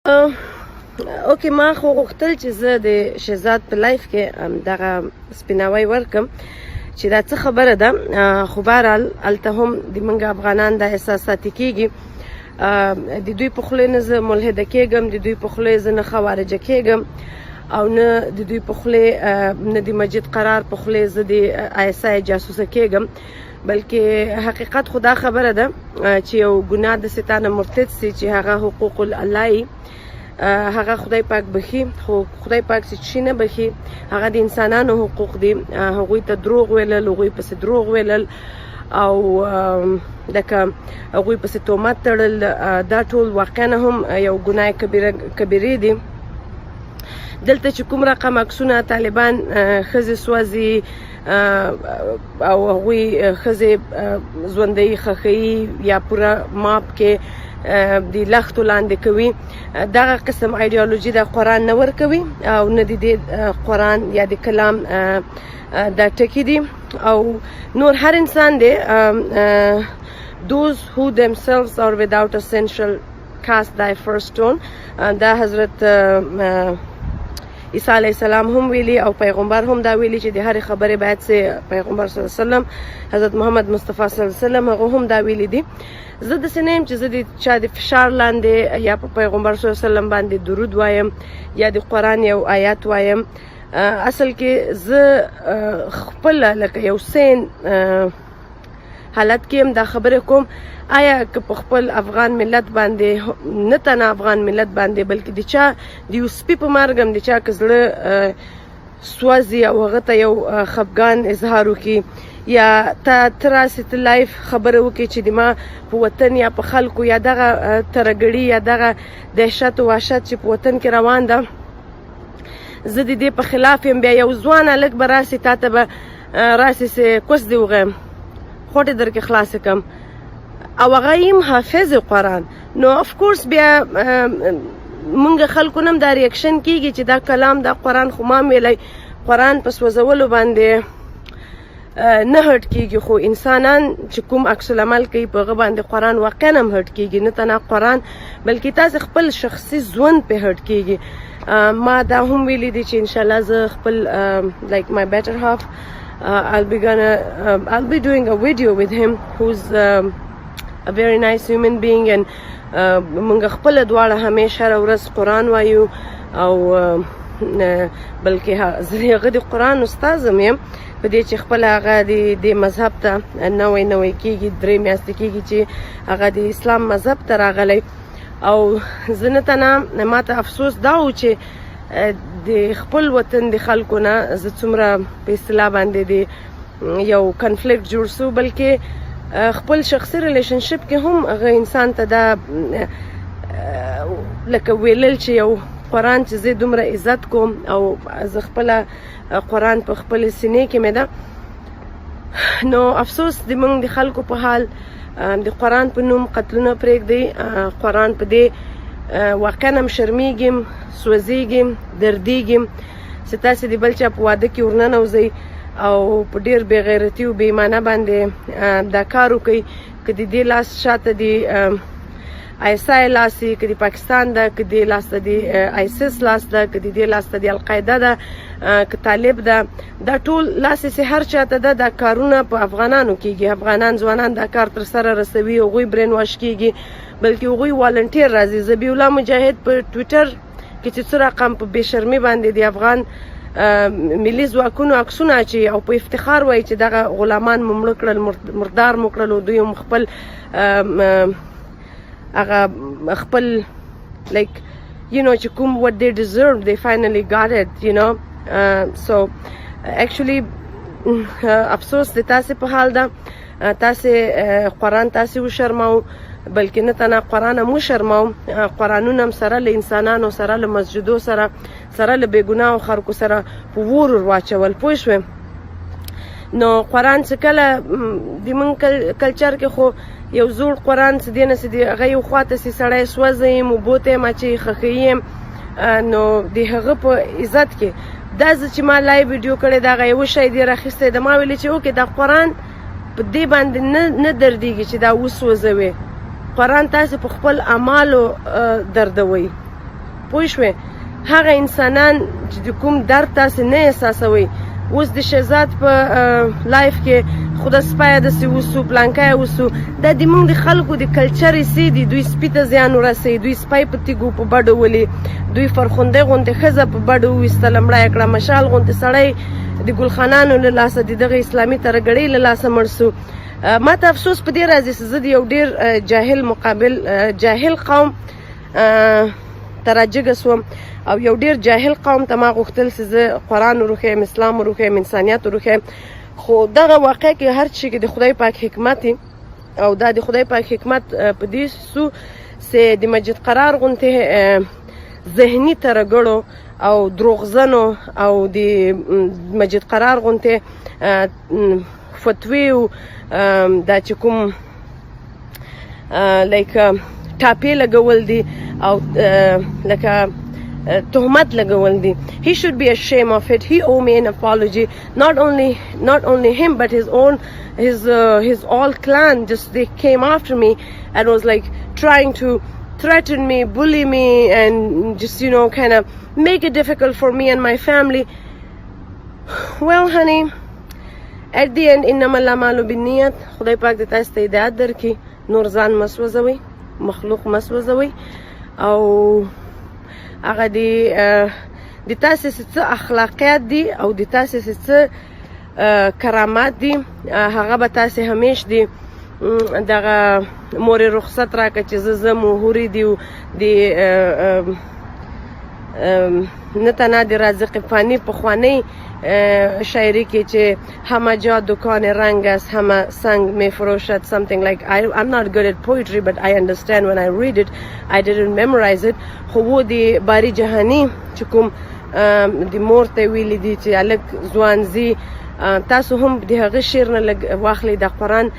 اوکې ما خو غوښتل چې زه د شهزاد په لایف کې دغه سپیناوی ورکم چې دا څه خبره ده خو بهرحال هلته هم د موږ افغانان دا احساساتي کېږي د دوی په خولې نه زه ملحده کېږم د دوی په خولې زه نه خوارجه کېږم او نه د دوی په خولې نه د مجید قرار په خولې زه د ISI جاسوسه کېږم بلکې حقیقت خو دا خبره ده چې یو ګناه داسې تا نه مرتد سي چې هغه حقوق الله هغه خدای پاک بخي خو خدای پاک چې شي نه بخي هغه د انسانانو حقوق دي هغوی ته دروغ ویلل هغوی پسې دروغ ویلل او لکه هغوی پسې تهمت تړل دا ټول واقعا هم یو ګناه کبیرې دي دلته چې کوم رقم عکسونه طالبان ښځې سوځي او هغوی ښځې ژوندۍ ښخوي یا پوره ماپ کې د لختو لاندې کوي دغه قسم ایډیالوژي د قرآن نه ورکوي او نه د دې قرآن یا د کلام دا ټکي دي او نور هر انسان دی those who themselves are without essential cast thy first stone دا حضرت عیسی علیه السلام هم ویلي او پیغمبر هم دا ویلي چې د هرې خبرې باید سه پیغمبر صلی الله علیه وسلم حضرت محمد مصطفی صلی الله علیه وسلم هغه هم دا ویلي دي زه داسې نه یم چې زه د چا د فشار لاندې یا په پیغمبر صلی الله علیه وسلم باندې درود وایم یا د قرآن یو آیات وایم اصل کې زه خپله لکه یو سین حالت کې هم دا خبرې کوم آیا که په خپل افغان ملت باندې نه تنه افغان ملت باندې بلکې د چا د یو سپي په مرګ هم د چا که زړه سوځي او هغه ته یو خفګان اظهار وکړي یا ته راسې ته لایف خبره وکړي چې د ما په وطن یا په خلکو یا دغه ترهګړي یا دغه دهشت و وحشت چې په وطن کې روان ده زه د دې په خلاف یم بیا یو ځوان هلک به راسې تا ته به راسې کوس دې وغیم خوټې در کې خلاصې کړم او هغه یم حافظ قرآن نو افکورس بیا مونږ خلکو نه هم دا ریاکشن کېږي چې دا کلام دا قرآن خو ما ویلی قرآن په سوځولو باندې نه هرټ کېږي خو انسانان چې کوم عکس العمل کوي په هغه باندې قرآن واقعا هم هرټ کېږي نه تنه قرآن بلکې تاسې خپل شخصي ژوند پې هرټ کېږي ما دا هم ویلي دي چې انشاءالله زه خپل like my better half I'll be doing a video with him who's a very nice human being and مونږ خپل دواړه همیشه هره ورځ قرآن وایو او بلکې زه هغه د قرآن استاذ هم یم په دې چې خپل هغه د مذهب ته نوی کېږي 3 میاشتې کېږي چې هغه د اسلام مذهب ته راغلی او زه نه تنه ما ته افسوس دا و چې د خپل وطن د خلکو نه زه څومره په اصطلاح باندې د یو کنفلیکټ جوړ سو بلکې خپل شخصي ریلیشنشپ کې هم هغه انسان ته دا لکه ویلل چې یو قرآن چې زه دومره عزت کوم او زه خپله قرآن په خپل سینې کې مې ده نو افسوس د موږ د خلکو په حال د قرآن په نوم قتلونه پرېږدي قرآن په دې واقعا هم شرمیږم سوځېږم دردېږم چې تاسې د بل چا په واده کې ورننوځئ او په ډیر بې غیرتي او بې ایمانه باندې دا کار وکړي که د دې لاس شاته د ISI لاس وي که د پاکستان ده که د لاس ته د ISIS لاس ده که د دې لاس ته د القاعده ده که طالب ده دا ټول لاس یې هر چاته ده دا کارونه په افغانانو کېږي افغانان ځوانان دا کار تر سره رسوي هغوی برین واش کېږي بلکې هغوی والنټیر راځي ذبیح الله مجاهد په ټویټر کې چې څه رقم په بې شرمي باندې د افغان ملي ځواکونو عکسونه اچوي او په افتخار وایي چې دغه غلامان مو مړه کړل مردار مو کړل او دوی هم خپل هغه خپل like you know چې کوم what they deserve they finally got it you know so actually افسوس د تاسې په حال ده تاسې قرآن تاسې وشرماو بلکې نه تنه قرآن هم وشرماو قرآنونه هم سره له انسانانو سره له مسجدو سره له بېګناهو خلکو سره په ور واچول پوه شوې نو قرآن چې کله د موږ کلچر کې خو یو زوړ قرآن چې دی نه چې دی هغه یو خواته چې سړی سوځي یم اوبو ته یم اچوي ښخوي یم نو د هغه په عزت کې دا زه چې ما لایو ویډیو کړی د هغه یوه شی دی راخیستی د ما ویلې چې اوکې دا قرآن په دې باندې نه دردېږي چې دا وسوځوي قرآن تاسې په خپل اعمالو دردوئ پوه شوې هغه انسانان چې د کوم درد تاسې نه احساسوئ اوس د شهزاد په لایف کې خو د سپی داسې وسو پلانکی وسو دا د موږ د خلکو د کلچر حصې دي دوی سپي ته زیان ورسوي دوی سپی په تیږو په بډو ولي دوی فرخوندۍ غوندې ښځه په بډو وویستله مړه یې کړه مشال غوندې سړی د ګلخانانو له لاسه د دغه اسلامي ترهګړۍ له لاسه مړ سو ما ته افسوس په دې راځي چې زه د یو ډېر جاهل قوم ته راجګه سوم او یو ډېر جاهل قوم ته ما غوښتل چې زه قرآن وروښیم اسلام وروښیم انسانیت وروښیم خو دغه واقع کې هر څه کې د خدای پاک حکمت او دا د خدای پاک حکمت په دې سو چې د مسجد قرار غوندې ذهني ترهګړو او دروغزنو او د مسجد قرار غوندې فتوی او دا چې کوم لایک ټاپې لګول دي او لکه تهمت لګول دي he should be ashamed of it he owe me an apology not only him but his all clan just they came after me and was like trying to threaten me bully me and just kind of make it difficult for me and my family well honey at the end انما الاعمال بالنیت خدای پاک د تاسو ته هدایت درکړي نور ځان مسوځوي مخلوق مسوځوي او هغه د تاسې څه اخلاقیات دي او د تاسې څه کرامات دي هغه به تاسې همیش دي دغه مورې رخصت راکړه چې زه ځم و هورې دي و د نه تنها د رازق فانی پخوانۍ شاعری کې چې همه جا دکان رنگ است همه سنگ می فروشد something like I'm not good at poetry but I understand when I read it I didn't memorize it خو و د باری جهانی چې کوم د مور ته ویلي دي چې هلک ځوان ځي تاسو هم د هغه شعر نه لږ واخلئ د قرآن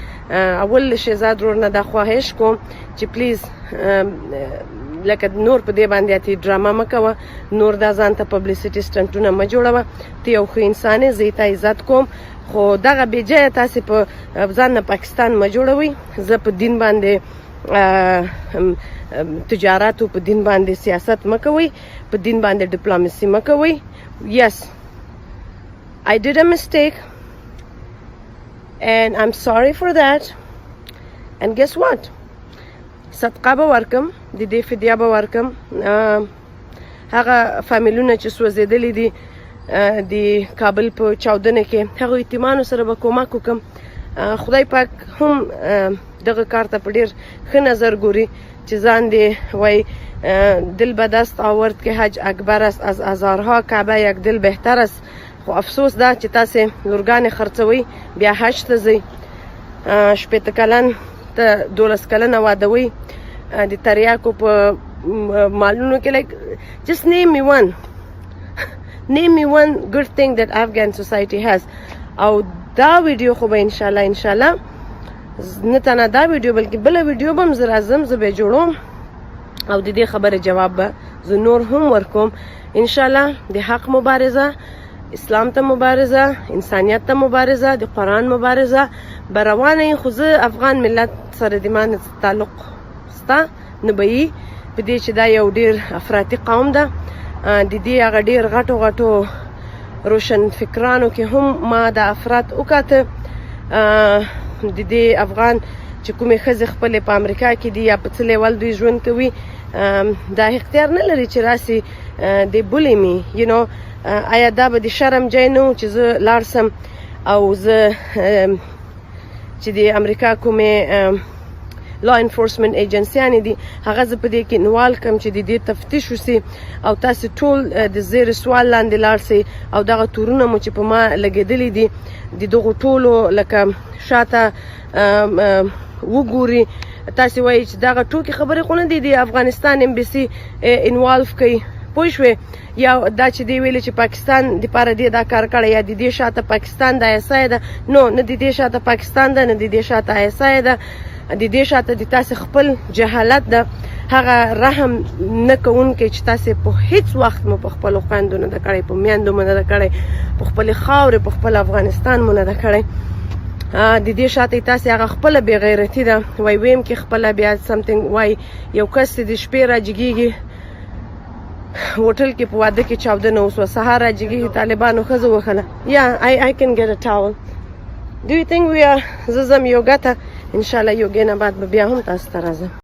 اول شهزاد ورور نه دا خواهش کوم چې پلیز لکه نور په دې باندې اتې ډرامه مه کوه نور دا ځان ته پبلیسټي سټنټونه مه جوړوه ته یو ښه انسان یې زه یې ته عزت کوم خو دغه بېجایه تاسې په ځان نه پاکستان مه جوړوئ زه په دین باندې تجارت او په دین باندې سیاست مه کوئ په دین باندې ډیپلوماسي مه کوئ yes I did a mistake and I'm sorry for that and guess what صدقه به ورکم د دې فدیه به ورکم هغه فامیلونه چې سوځېدلي دي د کابل په چاودنه کې هغو یتیمانو سره به کومک وکړم خدای پاک هم دغه کار ته په ډېر ښه نظر ګوري چې ځان دې وای دل به دست آورد که حج اکبر است از هزارها کعبه یک دل بهتر است خو افسوس ده چې تاسې لورګانې خرڅوئ بیا حج ته ځئ شپېته کلن ته 12 کلنه وادوئ د تریاکو په مالونو کې like just name me one good thing that Afghan society has او دا ویډیو خو به انشاءالله نه تنه دا ویډیو بلکې بله ویډیو به هم زه راځم زه به جوړوم او د دې خبرې جواب به زه نور هم ورکوم انشاءالله د حق مبارزه اسلام ته مبارزه انسانیت ته مبارزه د قرآن مبارزه به روانه خو زه افغان ملت سره د ما تعلق ستا نه به یي په دې چې دا یو ډېر افراطي قوم ده د دې هغه ډېر غټو روشن فکرانو کې هم ما د افراط وکاته د دې افغان چې کومې ښځې خپلې په امریکا کې دي یا په څه لیول دوی ژوند کوي دا اختیار نه لري چې راسي د بولي آیا دا به د شرم جای نه و چې زه لاړ سم او زه چې د امریکا کومې لا انفورسمنت ایجنسیانې دي هغه زه په دې کې انوال کړم چې د دې تفتیش وسي او تاسې ټول د زیر سوال لاندې لاړ سئ او دغه تورونه مو چې په ما لګېدلي دي د دغو ټولو لکه شاته وګوري تاسې وایي چې دغه ټوکې خبرې خو نه دي د افغانستان امبیسي انوالو کوي پوه شوې یا دا چې دی ویلي چې پاکستان دپاره دې دا کار کړی یا د دې شاته پاکستان د ایسای ده نو نه د دې شاته پاکستان ده نه د دې شاته ایسای ده د دې شاته د تاسې خپل جهالت ده هغه رحم نه کوونکی چې تاسې په هیڅ وخت مو په خپلو خویندو نه ده کړی په میندو مو نه ده کړی په خپلې خاورې په خپل افغانستان مو نه ده کړی د دې شاته تاسې هغه خپله بې غیرتي ده ویم کې خپله بیا سمثینګ وای یو کس د شپې راجګېږي هوټل کې په واده کې چاودنه وسوه سهار راجګي طالبانو ښځه وخله I can get a towel do you think we are زه ځم یوګا ته انشاءالله یوګې نه بعد به بیا هم تاسو ته راځم